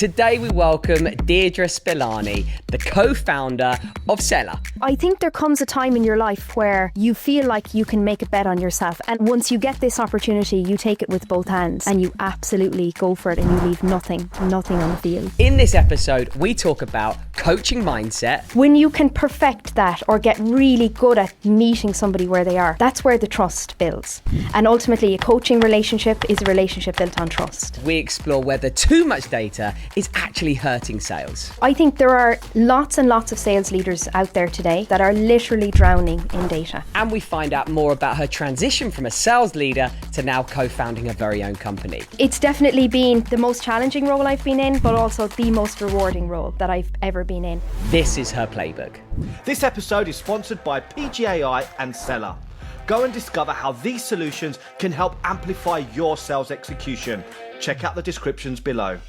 Today we welcome Deirdre Spillane, the co-founder of Selr. I think there comes a time in your life where you feel like you can make a bet on yourself, and once you get this opportunity, you take it with both hands and you absolutely go for it and you leave nothing on the field. In this episode, we talk about coaching mindset. When you can perfect that or get really good at meeting somebody where they are, that's where the trust builds. And ultimately, a coaching relationship is a relationship built on trust. We explore whether too much data is actually hurting sales. I think there are lots and lots of sales leaders out there today that are literally drowning in data. And we find out more about her transition from a sales leader to now co-founding her very own company. It's definitely been the most challenging role I've been in, but also the most rewarding role that I've ever been in. This is her playbook. This episode is sponsored by PGAI and Selr. Go and discover how these solutions can help amplify your sales execution. Check out the descriptions below.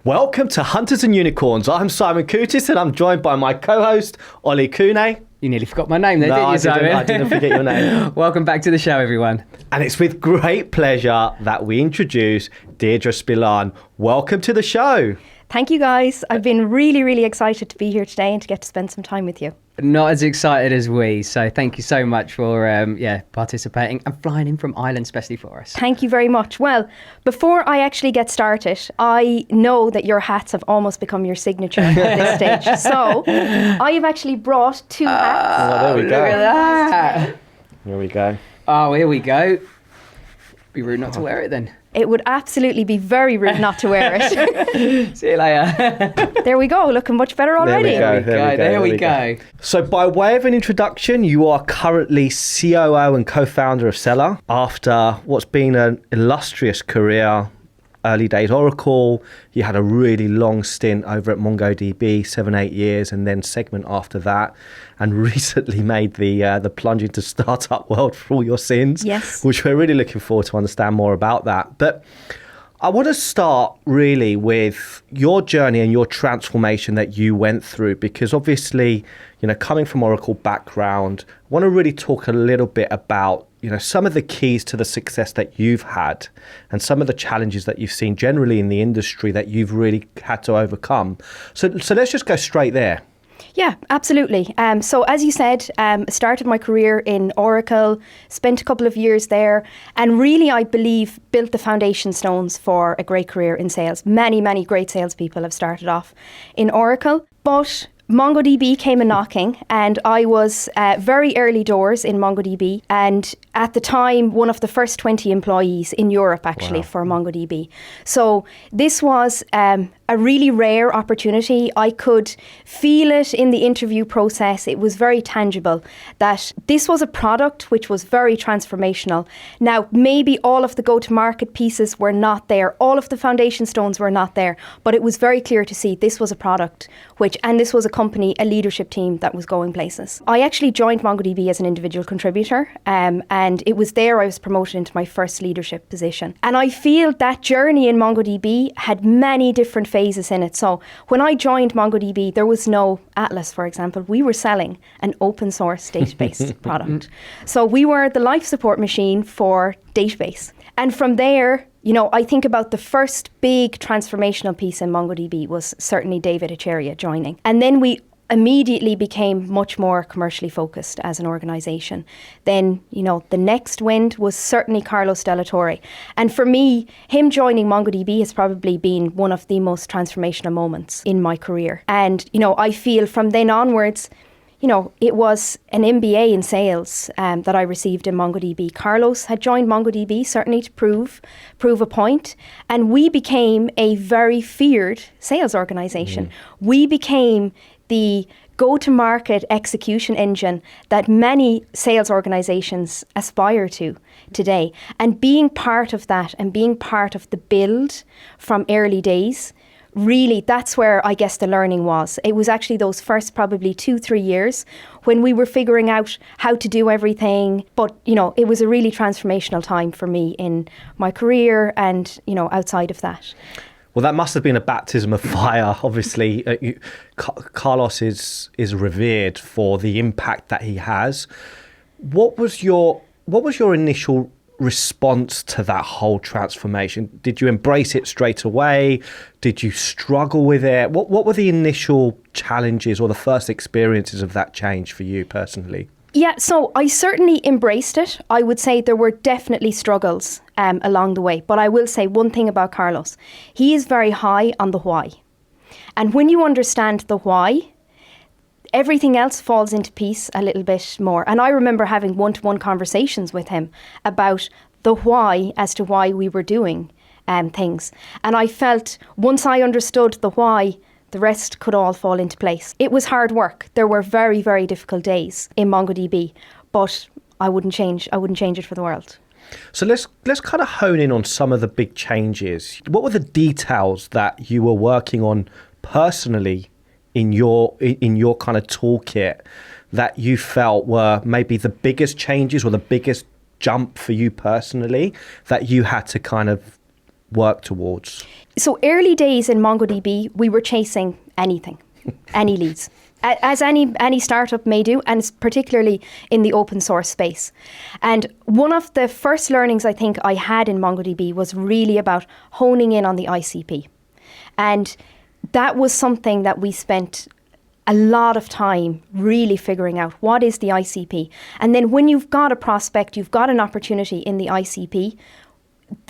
Welcome to Hunters and Unicorns. I'm Simon Kutis and I'm joined by my co-host, Ollie Kune. You nearly forgot my name there, didn't you, Simon? I didn't forget your name. Welcome back to the show, everyone. And it's with great pleasure that we introduce Deirdre Spillane. Welcome to the show. Thank you, guys. I've been really, really excited to be here today and to get to spend some time with you. Not as excited as we, so thank you so much for participating and flying in from Ireland especially for us. Thank you very much. Well, before I actually get started, I know that your hats have almost become your signature at this stage. So I have actually brought two hats. Oh, there we go. Look at that. Here we go. Oh, here we go. Be rude not to wear it then. It would absolutely be very rude not to wear it. See you later. There we go, looking much better already. There we go. So by way of an introduction, you are currently COO and co-founder of Selr. After what's been an illustrious career, early days Oracle, you had a really long stint over at MongoDB, 7-8 years, and then Segment after that, and recently made the plunge into startup world for all your sins. Yes. Which we're really looking forward to understand more about that. But I want to start really with your journey and your transformation that you went through, because obviously, coming from Oracle background, I want to really talk a little bit about, some of the keys to the success that you've had and some of the challenges that you've seen generally in the industry that you've really had to overcome. So let's just go straight there. Yeah, absolutely. So as you said, started my career in Oracle, spent a couple of years there, and really, I believe, built the foundation stones for a great career in sales. Many, many great salespeople have started off in Oracle, but MongoDB came a knocking, and I was very early doors in MongoDB, and at the time, one of the first 20 employees in Europe, actually, for MongoDB. So this was a really rare opportunity. I could feel it in the interview process. It was very tangible that this was a product which was very transformational. Now, maybe all of the go-to-market pieces were not there. All of the foundation stones were not there. But it was very clear to see this was a product and this was a company, a leadership team that was going places. I actually joined MongoDB as an individual contributor, and it was there I was promoted into my first leadership position. And I feel that journey in MongoDB had many different phases in it. So when I joined MongoDB, there was no Atlas, for example. We were selling an open source database product. So we were the life support machine for database. And from there, I think about the first big transformational piece in MongoDB was certainly David Echeria joining. And then we immediately became much more commercially focused as an organization. Then, the next wind was certainly Carlos Delatorre. And for me, him joining MongoDB has probably been one of the most transformational moments in my career. And, I feel from then onwards, it was an MBA in sales that I received in MongoDB. Carlos had joined MongoDB, certainly to prove a point. And we became a very feared sales organization. We became the go-to-market execution engine that many sales organizations aspire to today. And being part of that and being part of the build from early days, really, that's where I guess the learning was. It was actually those first probably 2-3 years when we were figuring out how to do everything. But, it was a really transformational time for me in my career and, outside of that. Well, that must have been a baptism of fire. Obviously, Carlos is revered for the impact that he has. What was your initial response to that whole transformation? Did you embrace it straight away? Did you struggle with it? What were the initial challenges or the first experiences of that change for you personally? Yeah, so I certainly embraced it. I would say there were definitely struggles along the way. But I will say one thing about Carlos. He is very high on the why. And when you understand the why, everything else falls into piece a little bit more. And I remember having one-to-one conversations with him about the why as to why we were doing things. And I felt once I understood the why, the rest could all fall into place. It was hard work. There were very, very difficult days in MongoDB, but I wouldn't change it for the world. So let's kind of hone in on some of the big changes. What were the details that you were working on personally in your kind of toolkit that you felt were maybe the biggest changes or the biggest jump for you personally that you had to kind of work towards? So early days in MongoDB, we were chasing anything, any leads, as any startup may do, and particularly in the open source space. And one of the first learnings I think I had in MongoDB was really about honing in on the ICP. And that was something that we spent a lot of time really figuring out what is the ICP. And then when you've got a prospect, you've got an opportunity in the ICP,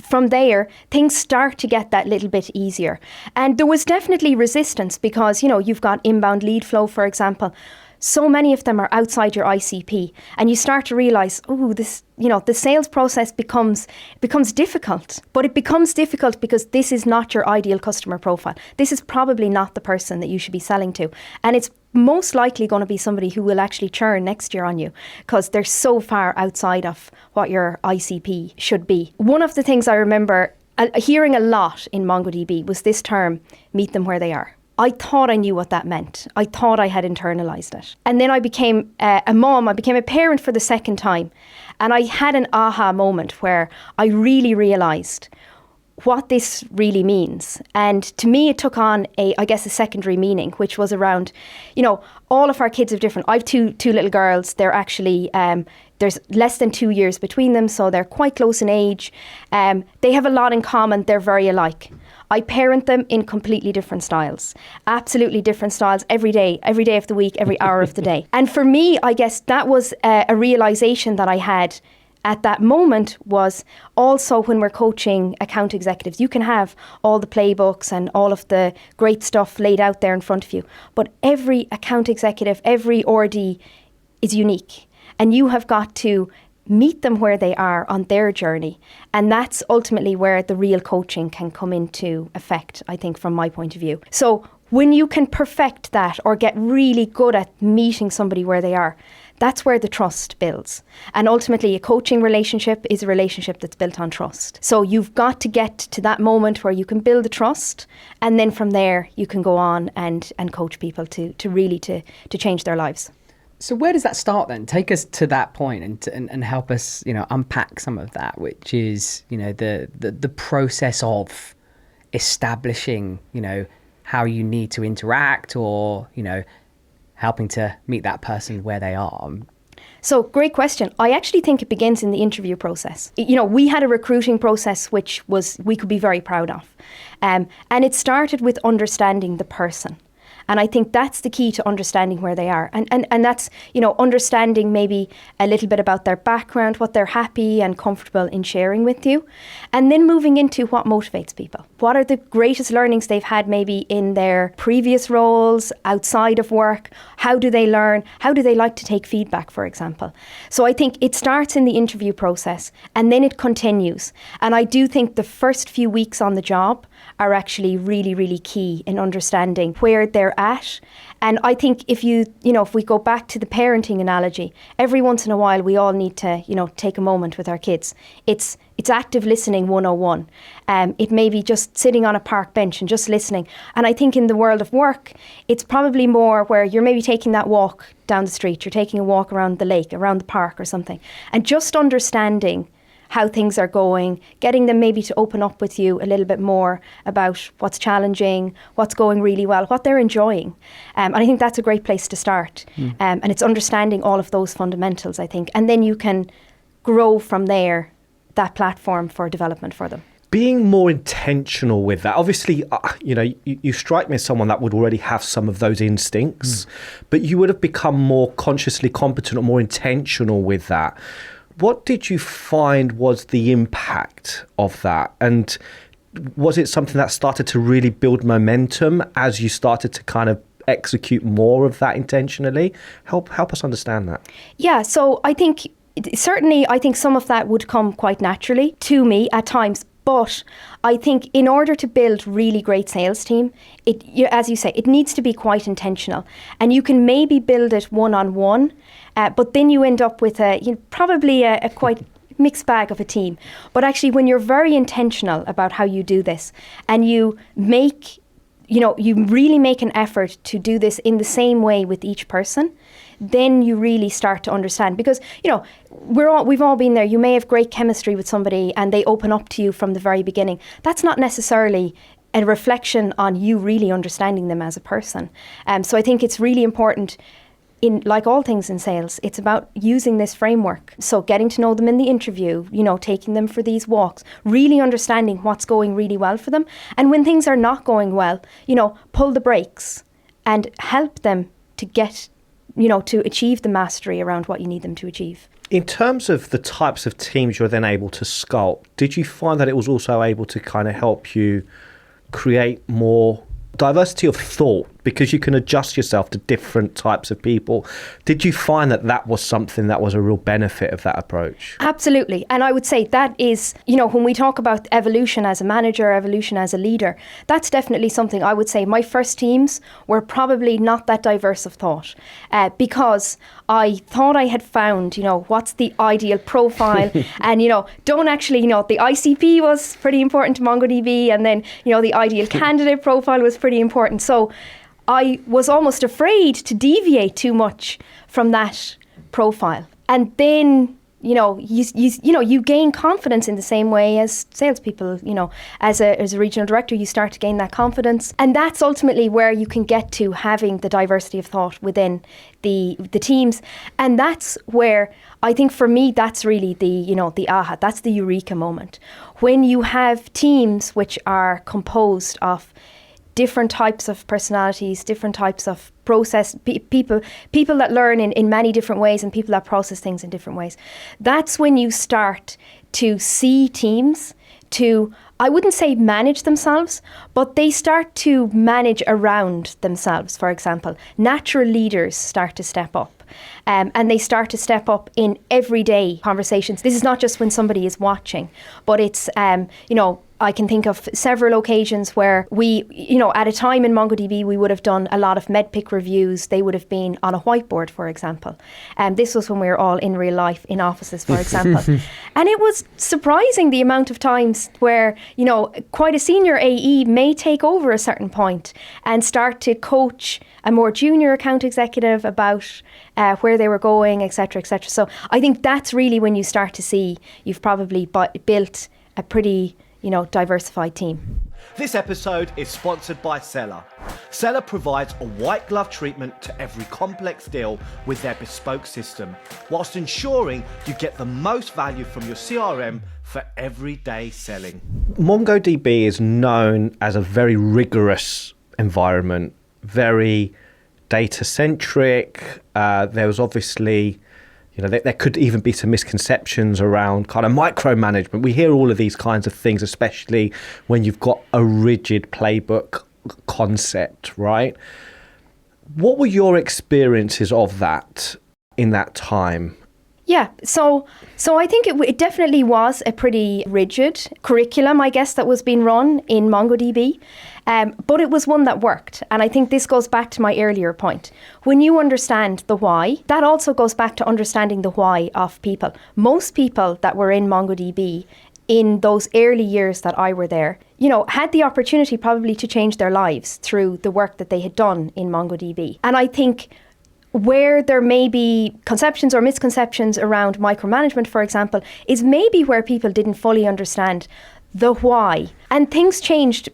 from there, things start to get that little bit easier. And there was definitely resistance because, you've got inbound lead flow, for example. So many of them are outside your ICP. And you start to realize, the sales process becomes difficult. But it becomes difficult because this is not your ideal customer profile. This is probably not the person that you should be selling to. And it's most likely going to be somebody who will actually churn next year on you because they're so far outside of what your ICP should be. One of the things I remember hearing a lot in MongoDB was this term, meet them where they are. I thought I knew what that meant. I thought I had internalized it. And then I became a mom. I became a parent for the second time. And I had an aha moment where I really realized what this really means. And to me, it took on a secondary meaning, which was around, all of our kids are different. I have two little girls. They're actually, there's less than 2 years between them, so they're quite close in age. They have a lot in common. They're very alike. I parent them in completely different styles, absolutely different styles every day of the week, every hour of the day. And for me, I guess that was a realization that I had at that moment was also when we're coaching account executives, you can have all the playbooks and all of the great stuff laid out there in front of you. But every account executive, every RD is unique. And you have got to meet them where they are on their journey. And that's ultimately where the real coaching can come into effect, I think, from my point of view. So when you can perfect that or get really good at meeting somebody where they are, that's where the trust builds. And ultimately, a coaching relationship is a relationship that's built on trust. So you've got to get to that moment where you can build the trust. And then from there, you can go on and coach people to really change their lives. So where does that start then? Take us to that point and help us, unpack some of that, which is, the process of establishing, how you need to interact or, helping to meet that person where they are. So great question. I actually think it begins in the interview process. We had a recruiting process which we could be very proud of. And it started with understanding the person. And I think that's the key to understanding where they are. And that's, understanding maybe a little bit about their background, what they're happy and comfortable in sharing with you. And then moving into what motivates people. What are the greatest learnings they've had maybe in their previous roles, outside of work? How do they learn? How do they like to take feedback, for example? So I think it starts in the interview process and then it continues. And I do think the first few weeks on the job are actually really, really key in understanding where they're at. And I think if we go back to the parenting analogy, every once in a while we all need to, take a moment with our kids. It's active listening 101. It may be just sitting on a park bench and just listening. And I think in the world of work, it's probably more where you're maybe taking that walk down the street, you're taking a walk around the lake, around the park or something, and just understanding how things are going, getting them maybe to open up with you a little bit more about what's challenging, what's going really well, what they're enjoying. And I think that's a great place to start. And it's understanding all of those fundamentals, I think. And then you can grow from there that platform for development for them. Being more intentional with that, obviously, you strike me as someone that would already have some of those instincts, but you would have become more consciously competent or more intentional with that. What did you find was the impact of that? And was it something that started to really build momentum as you started to kind of execute more of that intentionally? Help us understand that. Yeah, so I think some of that would come quite naturally to me at times. But I think in order to build really great sales team, as you say, it needs to be quite intentional. And you can maybe build it one-on-one, but then you end up with probably a quite mixed bag of a team. But actually, when you're very intentional about how you do this, and you really make an effort to do this in the same way with each person, then you really start to understand. Because, we've all been there. You may have great chemistry with somebody and they open up to you from the very beginning. That's not necessarily a reflection on you really understanding them as a person. So I think it's really important, in like all things in sales, it's about using this framework. So getting to know them in the interview, taking them for these walks, really understanding what's going really well for them. And when things are not going well, pull the brakes and help them to get to achieve the mastery around what you need them to achieve. In terms of the types of teams you're then able to sculpt, did you find that it was also able to kind of help you create more diversity of thought, because you can adjust yourself to different types of people? Did you find that was something that was a real benefit of that approach? Absolutely. And I would say that is, when we talk about evolution as a manager, evolution as a leader, that's definitely something I would say my first teams were probably not that diverse of thought, because I thought I had found, what's the ideal profile and, don't actually, the ICP was pretty important to MongoDB, and then, the ideal candidate profile was pretty important. So I was almost afraid to deviate too much from that profile. And then, you gain confidence in the same way as salespeople, as a regional director, you start to gain that confidence. And that's ultimately where you can get to having the diversity of thought within the teams. And that's where I think for me, that's really the aha, that's the eureka moment. When you have teams which are composed of different types of personalities, different types of process, people that learn in many different ways and people that process things in different ways. That's when you start to see teams to, I wouldn't say manage themselves, but they start to manage around themselves. For example, natural leaders start to step up. And they start to step up in everyday conversations. This is not just when somebody is watching, but it's, I can think of several occasions where we, at a time in MongoDB, we would have done a lot of medpic reviews. They would have been on a whiteboard, for example. This was when we were all in real life in offices, for example. And it was surprising the amount of times where, quite a senior AE may take over a certain point and start to coach a more junior account executive about where they were going, et cetera, et cetera. So I think that's really when you start to see you've probably built a pretty diversified team. This episode is sponsored by Selr. Selr provides a white glove treatment to every complex deal with their bespoke system, whilst ensuring you get the most value from your CRM for everyday selling. MongoDB is known as a very rigorous environment, very data-centric. There was obviously there could even be some misconceptions around kind of micromanagement. We hear all of these kinds of things, especially when you've got a rigid playbook concept, right? What were your experiences of that in that time? Yeah, so I think it definitely was a pretty rigid curriculum, I guess, that was being run in MongoDB. But it was one that worked. And I think this goes back to my earlier point. When you understand the why, that also goes back to understanding the why of people. Most people that were in MongoDB in those early years that I were there, had the opportunity probably to change their lives through the work that they had done in MongoDB. And I think where there may be conceptions or misconceptions around micromanagement, for example, is maybe where people didn't fully understand the why. And things changed,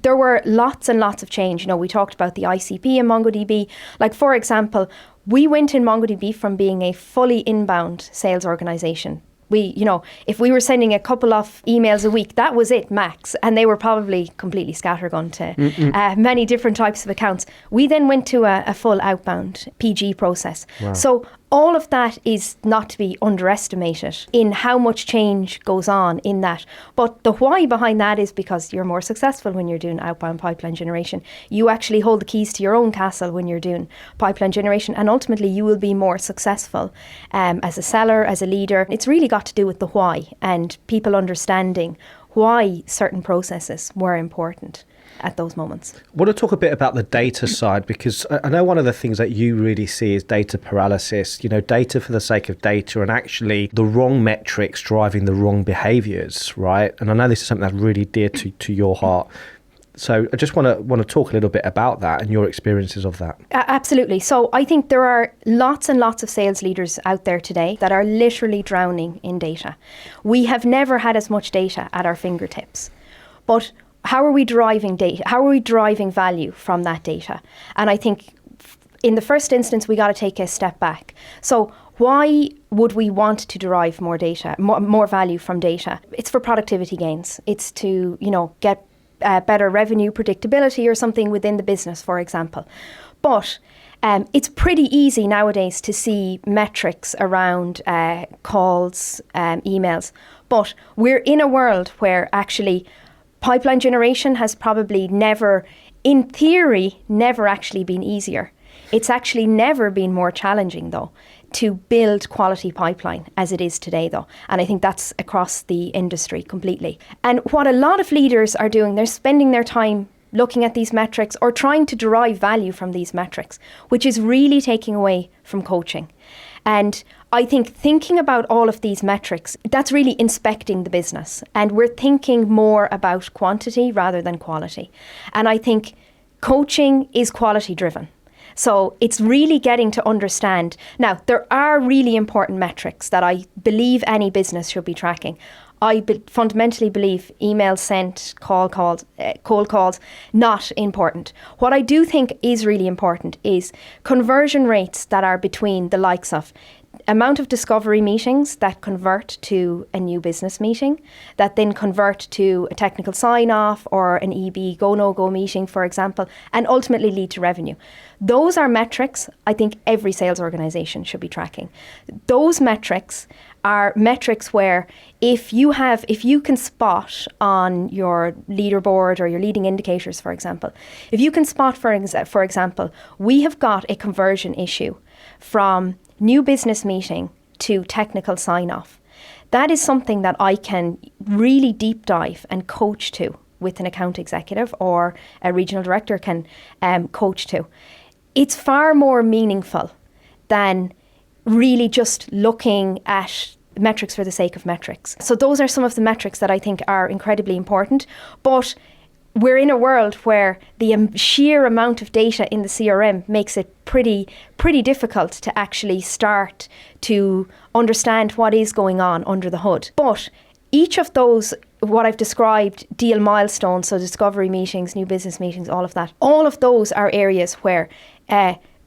there were lots and lots of change. We talked about the ICP in MongoDB. Like, for example, we went in MongoDB from being a fully inbound sales organization If we were sending a couple of emails a week, that was it, max. And they were probably completely scattergun to many different types of accounts. We then went to a full outbound PG process. Wow. So all of that is not to be underestimated in how much change goes on in that. But the why behind that is because you're more successful when you're doing outbound pipeline generation. You actually hold the keys to your own castle when you're doing pipeline generation, and ultimately you will be more successful as a seller, as a leader. It's really got to do with the why and people understanding why certain processes were important at those moments. I want to talk a bit about the data side, because I know one of the things that you really see is data paralysis, data for the sake of data, and actually the wrong metrics driving the wrong behaviors, right? And I know this is something that's really dear to your heart. So I just want to talk a little bit about that and your experiences of that. Absolutely. So I think there are lots and lots of sales leaders out there today that are literally drowning in data. We have never had as much data at our fingertips. But how are we deriving data? How are we deriving value from that data? And I think in the first instance, we got to take a step back. So why would we want to derive more data, more value from data? It's for productivity gains. It's to, get better revenue predictability or something within the business, for example. But it's pretty easy nowadays to see metrics around calls, emails. But we're in a world where actually pipeline generation has probably never, in theory, never actually been easier. It's actually never been more challenging, though, to build quality pipeline as it is today, though. And I think that's across the industry completely. And what a lot of leaders are doing, they're spending their time looking at these metrics or trying to derive value from these metrics, which is really taking away from coaching. And I think thinking about all of these metrics, that's really inspecting the business. And we're thinking more about quantity rather than quality. And I think coaching is quality driven. So it's really getting to understand. Now, there are really important metrics that I believe any business should be tracking. I fundamentally believe emails sent, cold calls, not important. What I do think is really important is conversion rates that are between the likes of amount of discovery meetings that convert to a new business meeting, that then convert to a technical sign-off or an EB go-no-go meeting, for example, and ultimately lead to revenue. Those are metrics I think every sales organization should be tracking. Those metrics are metrics where if you can spot on your leaderboard or your leading indicators, for example, if you can spot, for example, we have got a conversion issue from new business meeting to technical sign-off. That is something that I can really deep dive and coach to with an account executive, or a regional director can coach to. It's far more meaningful than really just looking at metrics for the sake of metrics. So those are some of the metrics that I think are incredibly important. But we're in a world where the sheer amount of data in the CRM makes it pretty difficult to actually start to understand what is going on under the hood. But each of those, what I've described, deal milestones, so discovery meetings, new business meetings, all of those are areas where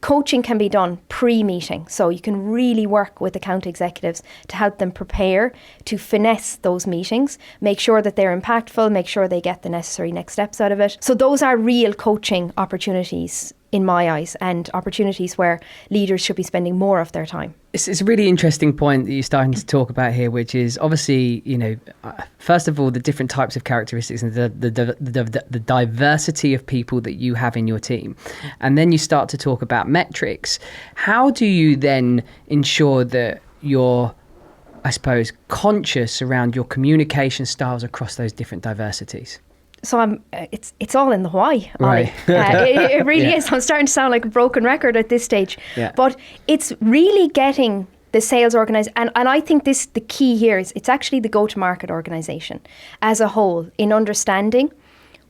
coaching can be done pre-meeting. So you can really work with account executives to help them prepare to finesse those meetings, make sure that they're impactful, make sure they get the necessary next steps out of it. So those are real coaching opportunities in my eyes, and opportunities where leaders should be spending more of their time. It's a really interesting point that you're starting to talk about here, which is obviously, first of all, the different types of characteristics and the diversity of people that you have in your team. And then you start to talk about metrics. How do you then ensure that you're, I suppose, conscious around your communication styles across those different diversities? So it's all in the why, right. It really is. I'm starting to sound like a broken record at this stage. Yeah. But it's really getting the sales organization, and I think the key here is it's actually the go-to-market organization as a whole in understanding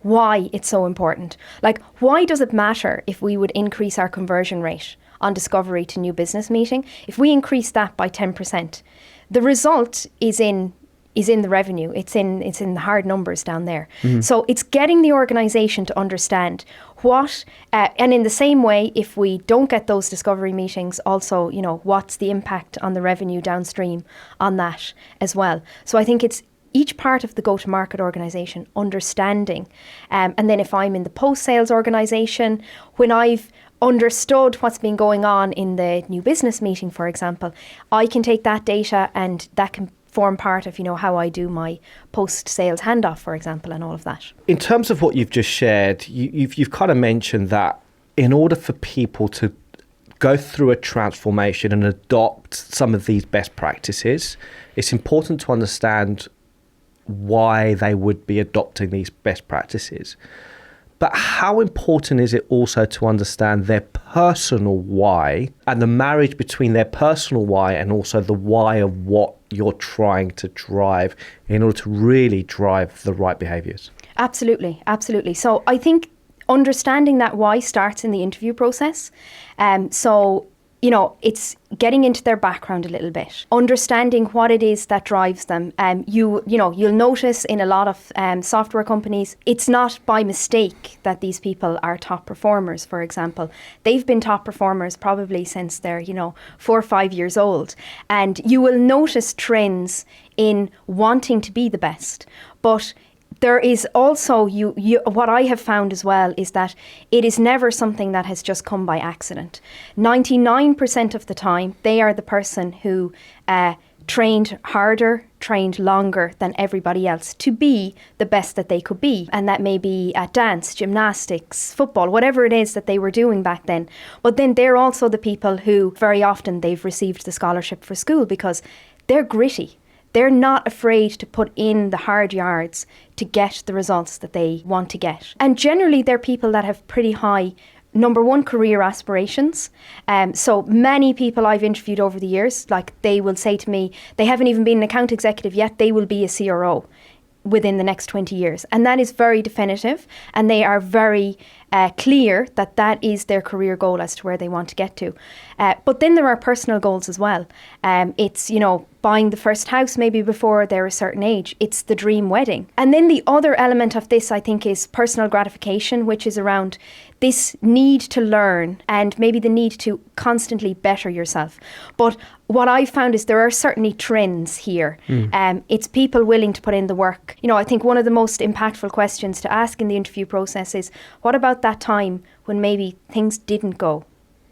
why it's so important. Like, why does it matter if we would increase our conversion rate on discovery to new business meeting? If we increase that by 10%, the result is in is in the revenue. It's in the hard numbers down there. So it's getting the organisation to understand what, and in the same way, if we don't get those discovery meetings, also, you know, what's the impact on the revenue downstream on that as well. So I think it's each part of the go-to-market organisation understanding. And then if I'm in the post-sales organisation, when I've understood what's been going on in the new business meeting, for example, I can take that data and that can form part of, you know, how I do my post-sales handoff, for example, and all of that. In terms of what you've just shared, you've kind of mentioned that in order for people to go through a transformation and adopt some of these best practices, it's important to understand why they would be adopting these best practices. But how important is it also to understand their personal why and the marriage between their personal why and also the why of what you're trying to drive in order to really drive the right behaviours? Absolutely, absolutely. So I think understanding that why starts in the interview process. So, you know, it's getting into their background a little bit, understanding what it is that drives them. You'll notice in a lot of software companies, it's not by mistake that these people are top performers, for example. They've been top performers probably since they're, 4 or 5 years old. And you will notice trends in wanting to be the best. But there is also, what I have found as well is that it is never something that has just come by accident. 99% of the time, they are the person who trained harder, trained longer than everybody else to be the best that they could be. And that may be at dance, gymnastics, football, whatever it is that they were doing back then. But then they're also the people who very often they've received the scholarship for school because they're gritty. They're not afraid to put in the hard yards to get the results that they want to get. And generally, they're people that have pretty high, number one, career aspirations. So many people I've interviewed over the years, like they will say to me, they haven't even been an account executive yet, they will be a CRO within the next 20 years. And that is very definitive. And they are very clear that that is their career goal as to where they want to get to. But then there are personal goals as well. It's, buying the first house maybe before they're a certain age. It's the dream wedding. And then the other element of this, I think, is personal gratification, which is around this need to learn and maybe the need to constantly better yourself. But what I've found is there are certainly trends here. It's people willing to put in the work. I think one of the most impactful questions to ask in the interview process is, what about that time when maybe things didn't go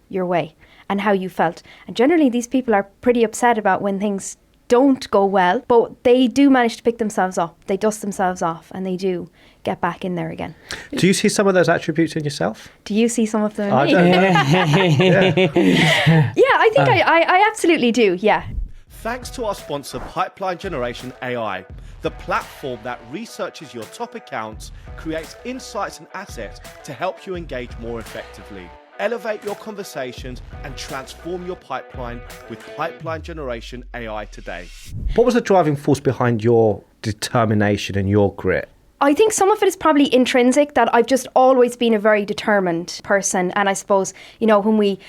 your way and how you felt? And generally these people are pretty upset about when things don't go well, but they do manage to pick themselves up, they dust themselves off, and they do get back in there again. Do you see some of those attributes in yourself? Do you see some of them in I me? don't know. Yeah, I think I absolutely do, yeah. Thanks to our sponsor, Pipeline Generation AI, the platform that researches your top accounts, creates insights and assets to help you engage more effectively. Elevate your conversations and transform your pipeline with Pipeline Generation AI today. What was the driving force behind your determination and your grit? I think some of it is probably intrinsic, that I've just always been a very determined person. And I suppose, when we,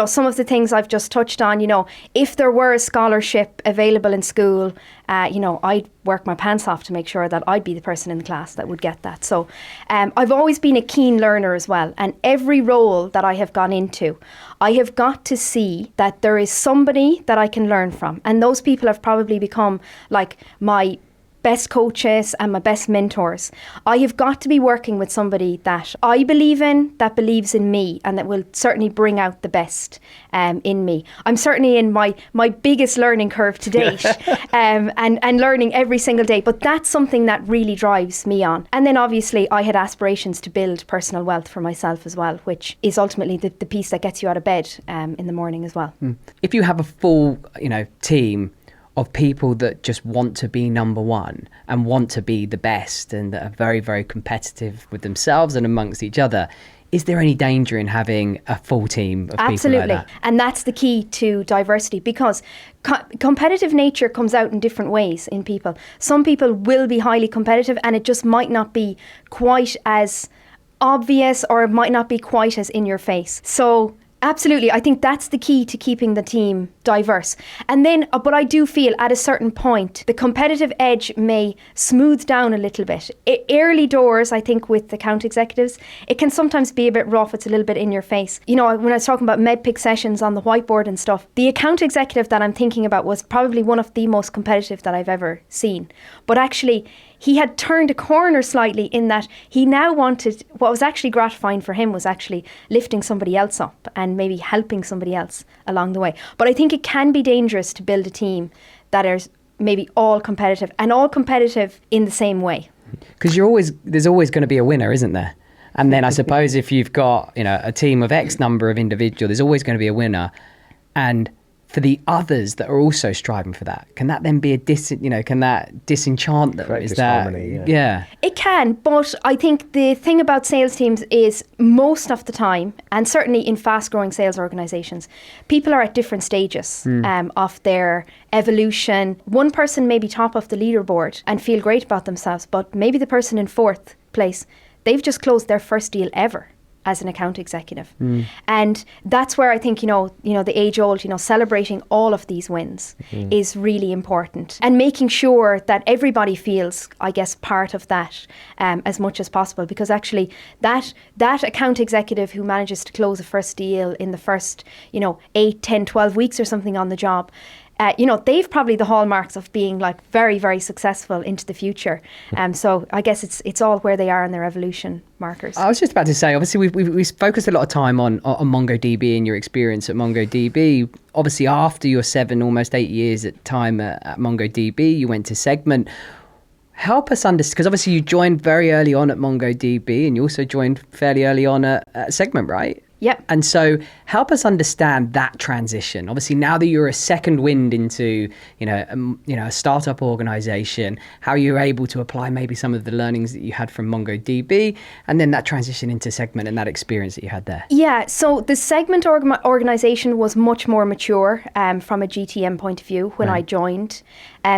some of the things I've just touched on, if there were a scholarship available in school, I'd work my pants off to make sure that I'd be the person in the class that would get that. So I've always been a keen learner as well. And every role that I have gone into, I have got to see that there is somebody that I can learn from. And those people have probably become like my best coaches and my best mentors. I have got to be working with somebody that I believe in, that believes in me, and that will certainly bring out the best in me. I'm certainly in my biggest learning curve to date, and learning every single day, but that's something that really drives me on. And then obviously I had aspirations to build personal wealth for myself as well, which is ultimately the piece that gets you out of bed in the morning as well. If you have a full, team of people that just want to be number one and want to be the best and that are very, very competitive with themselves and amongst each other, is there any danger in having a full team of Absolutely. people like that? And that's the key to diversity, because competitive nature comes out in different ways in people. Some people will be highly competitive and it just might not be quite as obvious, or it might not be quite as in your face. So Absolutely. I think that's the key to keeping the team diverse. And then, but I do feel at a certain point, the competitive edge may smooth down a little bit. Early doors, I think, with account executives, it can sometimes be a bit rough. It's a little bit in your face. You know, when I was talking about medpic sessions on the whiteboard and stuff, the account executive that I'm thinking about was probably one of the most competitive that I've ever seen. But actually, he had turned a corner slightly in that he now wanted, what was actually gratifying for him was actually lifting somebody else up and maybe helping somebody else along the way. But I think it can be dangerous to build a team that is maybe all competitive and all competitive in the same way. Because there's always going to be a winner, isn't there? And then I suppose if you've got, you know, a team of X number of individuals, there's always going to be a winner. And for the others that are also striving for that, can that then be can that disenchant them? Is that yeah? It can, but I think the thing about sales teams is most of the time, and certainly in fast-growing sales organizations, people are at different stages of their evolution. One person may be top of the leaderboard and feel great about themselves, but maybe the person in fourth place, they've just closed their first deal ever as an account executive. And that's where I think, the age-old, celebrating all of these wins is really important. And making sure that everybody feels, I guess, part of that as much as possible. Because actually, that account executive who manages to close a first deal in the first, 8, 10, 12 weeks or something on the job, they've probably the hallmarks of being like very, very successful into the future. So I guess it's all where they are in their evolution markers. I was just about to say, obviously we've focused a lot of time on MongoDB and your experience at MongoDB. Obviously after your 7, almost 8 years at time at MongoDB, you went to Segment. Help us understand, because obviously you joined very early on at MongoDB and you also joined fairly early on at Segment, right? Yep. And so help us understand that transition. Obviously, now that you're a second wind into, a startup organization, how you're able to apply maybe some of the learnings that you had from MongoDB, and then that transition into Segment and that experience that you had there. Yeah. So the Segment organization was much more mature from a GTM point of view when I joined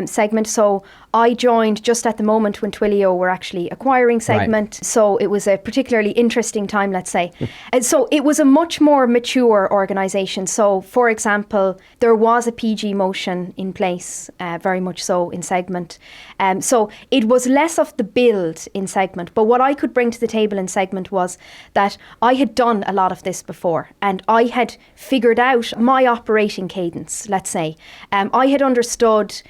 Segment. So I joined just at the moment when Twilio were actually acquiring Segment. Right. So it was a particularly interesting time, let's say. And so it was a much more mature organization. So, for example, there was a PG motion in place, very much so in Segment. So it was less of the build in Segment. But what I could bring to the table in Segment was that I had done a lot of this before and I had figured out my operating cadence, let's say. I had understood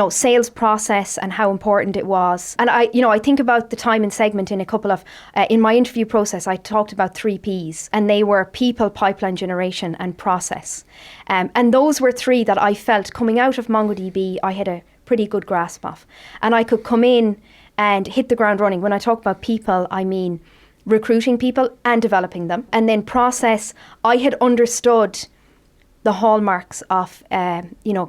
sales process and how important it was. And I think about the time in Segment in a couple of, in my interview process, I talked about 3 Ps and they were people, pipeline generation and process. And those were 3 that I felt coming out of MongoDB, I had a pretty good grasp of. And I could come in and hit the ground running. When I talk about people, I mean recruiting people and developing them. And then process, I had understood the hallmarks of,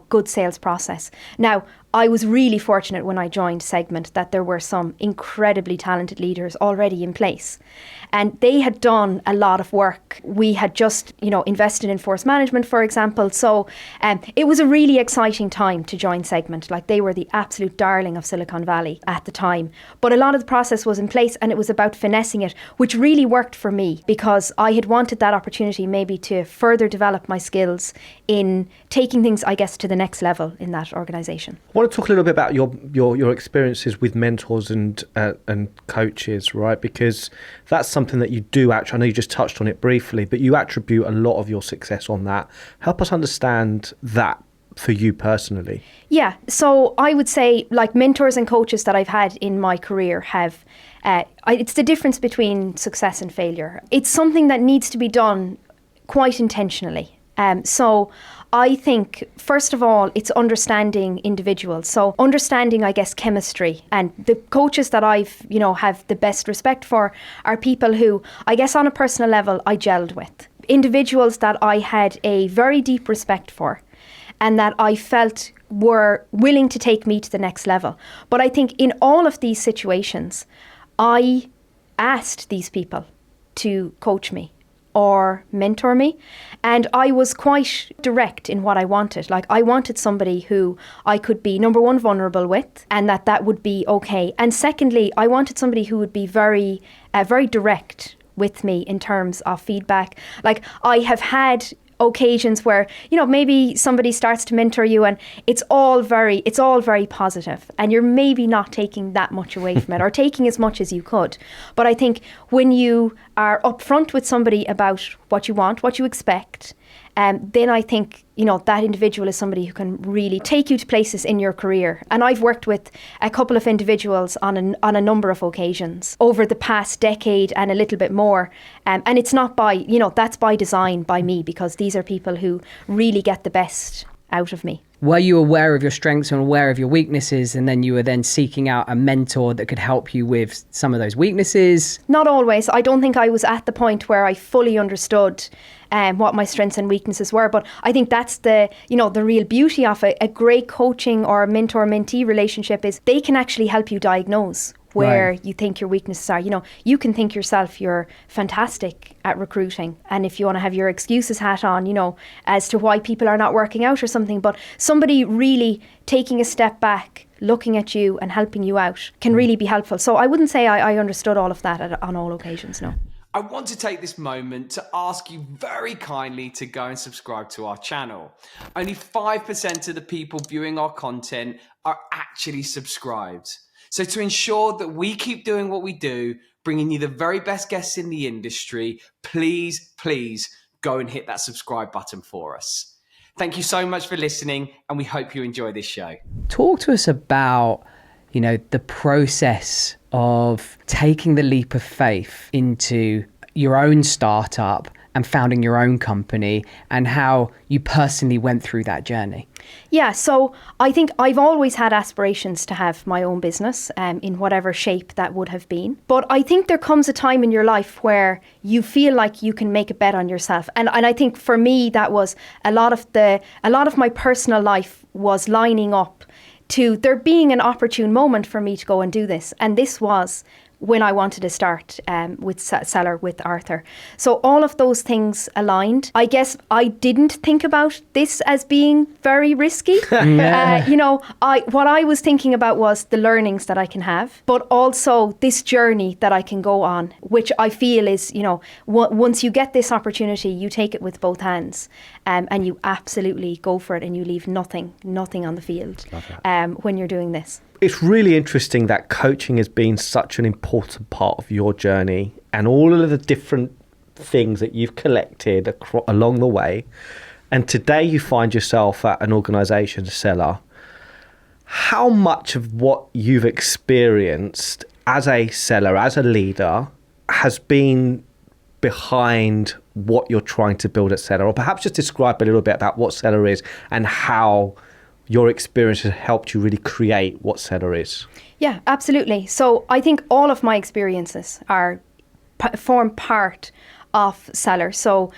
good sales process. Now, I was really fortunate when I joined Segment that there were some incredibly talented leaders already in place. And they had done a lot of work. We had just, invested in force management, for example. So it was a really exciting time to join Segment. Like they were the absolute darling of Silicon Valley at the time. But a lot of the process was in place and it was about finessing it, which really worked for me because I had wanted that opportunity maybe to further develop my skills in taking things, I guess, to the next level in that organization. I want to talk a little bit about your experiences with mentors and coaches, right? Because that's something that you do actually, I know you just touched on it briefly, but you attribute a lot of your success on that. Help us understand that for you personally. Yeah, so I would say like mentors and coaches that I've had in my career have, it's the difference between success and failure. It's something that needs to be done quite intentionally. So I think, first of all, it's understanding individuals. So understanding, I guess, chemistry. And the coaches that I've, have the best respect for are people who, I guess, on a personal level, I gelled with. Individuals that I had a very deep respect for and that I felt were willing to take me to the next level. But I think in all of these situations, I asked these people to coach me or mentor me. And I was quite direct in what I wanted. Like I wanted somebody who I could be, number one, vulnerable with, and that would be okay. And secondly, I wanted somebody who would be very, very direct with me in terms of feedback. Like, I have had occasions where, you know, maybe somebody starts to mentor you and it's all very positive, and you're maybe not taking that much away from it or taking as much as you could. But I think when you are upfront with somebody about what you want, what you expect, then I think, you know, that individual is somebody who can really take you to places in your career. And I've worked with a couple of individuals on a number of occasions over the past decade and a little bit more. And it's not by, you know, that's by design by me, because these are people who really get the best out of me. Were you aware of your strengths and aware of your weaknesses, and then you were then seeking out a mentor that could help you with some of those weaknesses? Not always. I don't think I was at the point where I fully understood what my strengths and weaknesses were. But I think that's the real beauty of a great coaching or mentor-mentee relationship, is they can actually help you diagnose where you think your weaknesses are. You know, you can think yourself you're fantastic at recruiting, and if you want to have your excuses hat on, you know, as to why people are not working out or something, but somebody really taking a step back, looking at you and helping you out can really be helpful. So I wouldn't say I understood all of that on all occasions, no. I want to take this moment to ask you very kindly to go and subscribe to our channel. Only 5% of the people viewing our content are actually subscribed. So to ensure that we keep doing what we do, bringing you the very best guests in the industry, please go and hit that subscribe button for us. Thank you so much for listening, and we hope you enjoy this show. Talk to us about, you know, the process of taking the leap of faith into your own startup and founding your own company, and how you personally went through that journey. Yeah, so I think I've always had aspirations to have my own business in whatever shape that would have been. But I think there comes a time in your life where you feel like you can make a bet on yourself. And I think for me, that was a lot of my personal life was lining up to there being an opportune moment for me to go and do this. And this was when I wanted to start with Selr with Arthur. So all of those things aligned. I guess I didn't think about this as being very risky. You know, what I was thinking about was the learnings that I can have, but also this journey that I can go on, which I feel is, you know, once you get this opportunity, you take it with both hands, and you absolutely go for it, and you leave nothing on the field when you're doing this. It's really interesting that coaching has been such an important part of your journey, and all of the different things that you've collected along the way. And today you find yourself at an organisation, Selr. How much of what you've experienced as a seller, as a leader, has been behind what you're trying to build at Selr? Or perhaps just describe a little bit about what Selr is and how your experience has helped you really create what Selr is. Yeah, absolutely. So I think all of my experiences form part of Selr. So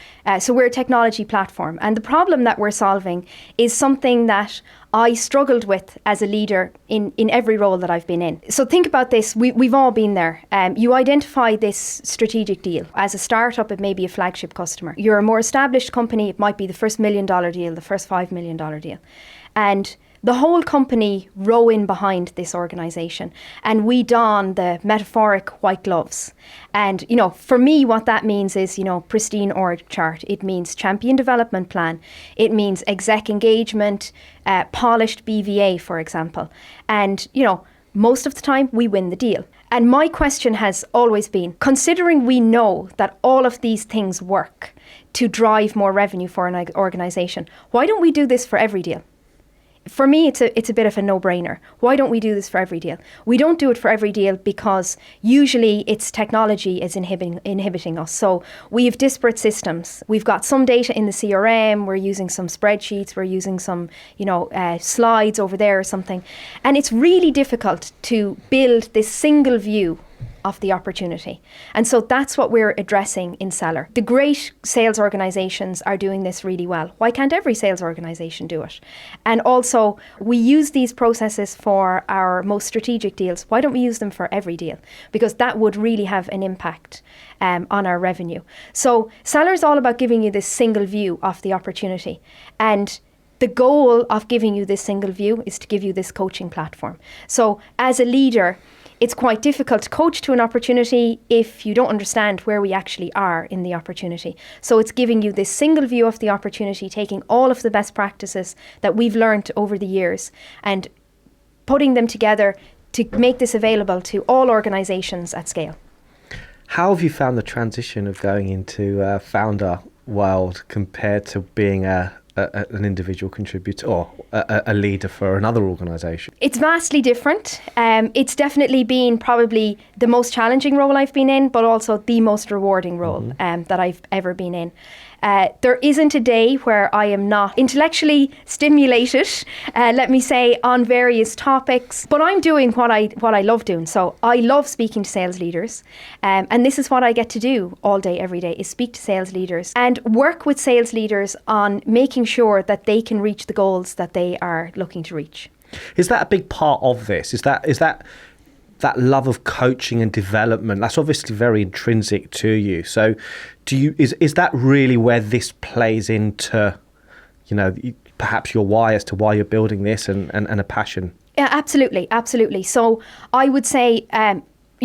we're a technology platform, and the problem that we're solving is something that I struggled with as a leader in every role that I've been in. So think about this. We've all been there. You identify this strategic deal. As a startup, it may be a flagship customer. You're a more established company, it might be the first $1 million deal, the first $5 million deal. And the whole company row in behind this organisation, and we don the metaphoric white gloves. And, you know, for me, what that means is, you know, pristine org chart. It means champion development plan. It means exec engagement, polished BVA, for example. And, you know, most of the time we win the deal. And my question has always been, considering we know that all of these things work to drive more revenue for an organisation, why don't we do this for every deal? For me, it's a bit of a no-brainer. Why don't we do this for every deal? We don't do it for every deal because usually it's technology is inhibiting us. So we have disparate systems. We've got some data in the CRM. We're using some spreadsheets. We're using some, slides over there or something. And it's really difficult to build this single view of the opportunity. And so that's what we're addressing in Selr. The great sales organizations are doing this really well. Why can't every sales organization do it? And also, we use these processes for our most strategic deals. Why don't we use them for every deal? Because that would really have an impact on our revenue. So Selr is all about giving you this single view of the opportunity. And the goal of giving you this single view is to give you this coaching platform. So as a leader, it's quite difficult to coach to an opportunity if you don't understand where we actually are in the opportunity. So it's giving you this single view of the opportunity, taking all of the best practices that we've learned over the years and putting them together to make this available to all organizations at scale. How have you found the transition of going into founder world compared to being an individual contributor or a leader for another organisation? It's vastly different. It's definitely been probably the most challenging role I've been in, but also the most rewarding role that I've ever been in. There isn't a day where I am not intellectually stimulated, let me say, on various topics. But I'm doing what I love doing. So I love speaking to sales leaders. And this is what I get to do all day, every day, is speak to sales leaders and work with sales leaders on making sure that they can reach the goals that they are looking to reach. Is that a big part of this? Is that love of coaching and development? That's obviously very intrinsic to you. So is that really where this plays into, perhaps your why as to why you're building this and a passion? Yeah, absolutely. So I would say,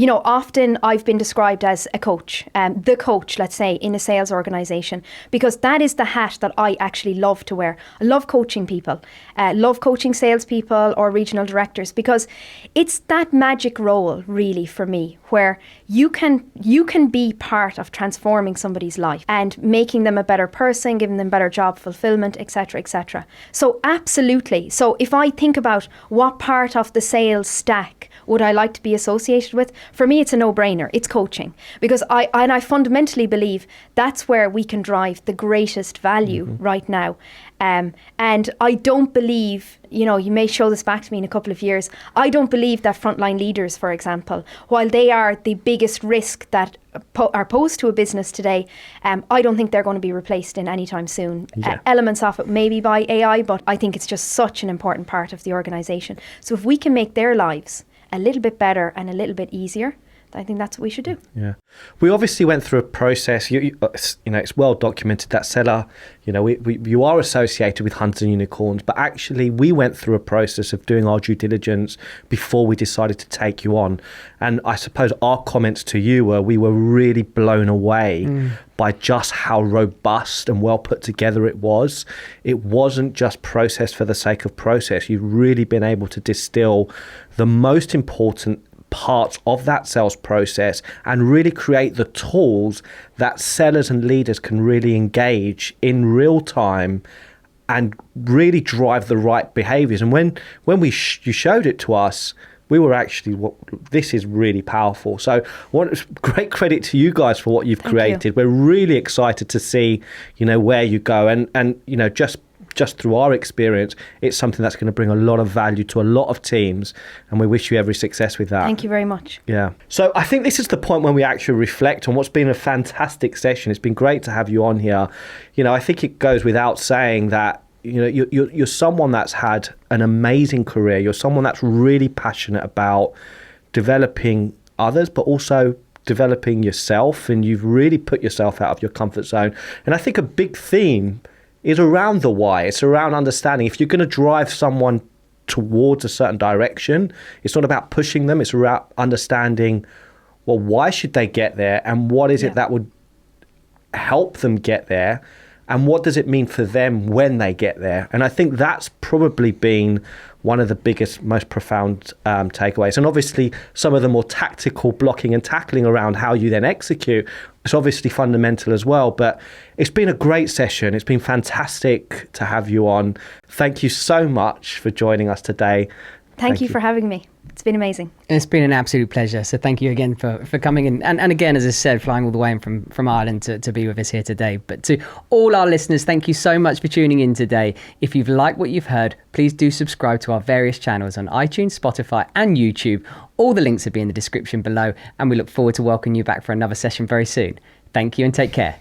often I've been described as a coach, the coach, let's say, in a sales organization, because that is the hat that I actually love to wear. I love coaching people, love coaching salespeople or regional directors, because it's that magic role really for me, where you can be part of transforming somebody's life and making them a better person, giving them better job fulfillment, etc., etc. So absolutely. So if I think about what part of the sales stack would I like to be associated with, for me, it's a no-brainer. It's coaching, because I fundamentally believe that's where we can drive the greatest value right now. And I don't believe, you may show this back to me in a couple of years, I don't believe that frontline leaders, for example, while they are the biggest risk that are posed to a business today, I don't think they're going to be replaced in any time soon. Yeah. Elements of it maybe by AI, but I think it's just such an important part of the organisation. So if we can make their lives a little bit better and a little bit easier, I think that's what we should do. Yeah, we obviously went through a process. It's well documented that Selr, you are associated with hunters and unicorns, but actually we went through a process of doing our due diligence before we decided to take you on. And I suppose our comments to you were, we were really blown away by just how robust and well put together it was. It wasn't just process for the sake of process. You've really been able to distill the most important parts of that sales process and really create the tools that sellers and leaders can really engage in real time and really drive the right behaviors. And when you showed it to us, we were actually, this is really powerful. So great credit to you guys for what you've created. We're really excited to see, where you go. And just through our experience, it's something that's going to bring a lot of value to a lot of teams, and we wish you every success with that. Thank you very much. Yeah. So I think this is the point when we actually reflect on what's been a fantastic session. It's been great to have you on here. I think it goes without saying that you're someone that's had an amazing career. You're someone that's really passionate about developing others, but also developing yourself, and you've really put yourself out of your comfort zone. And I think a big theme is around the why. It's around understanding if you're going to drive someone towards a certain direction, it's not about pushing them. It's about understanding, well, why should they get there, and what is it that would help them get there, and what does it mean for them when they get there? And I think that's probably been one of the biggest, most profound takeaways. And obviously some of the more tactical blocking and tackling around how you then execute, it's obviously fundamental as well. But it's been a great session. It's been fantastic to have you on. Thank you so much for joining us today. Thank you for having me. It's been amazing. It's been an absolute pleasure. So thank you again for coming in. And again, as I said, flying all the way in from Ireland to be with us here today. But to all our listeners, thank you so much for tuning in today. If you've liked what you've heard, please do subscribe to our various channels on iTunes, Spotify and YouTube. All the links will be in the description below. And we look forward to welcoming you back for another session very soon. Thank you and take care.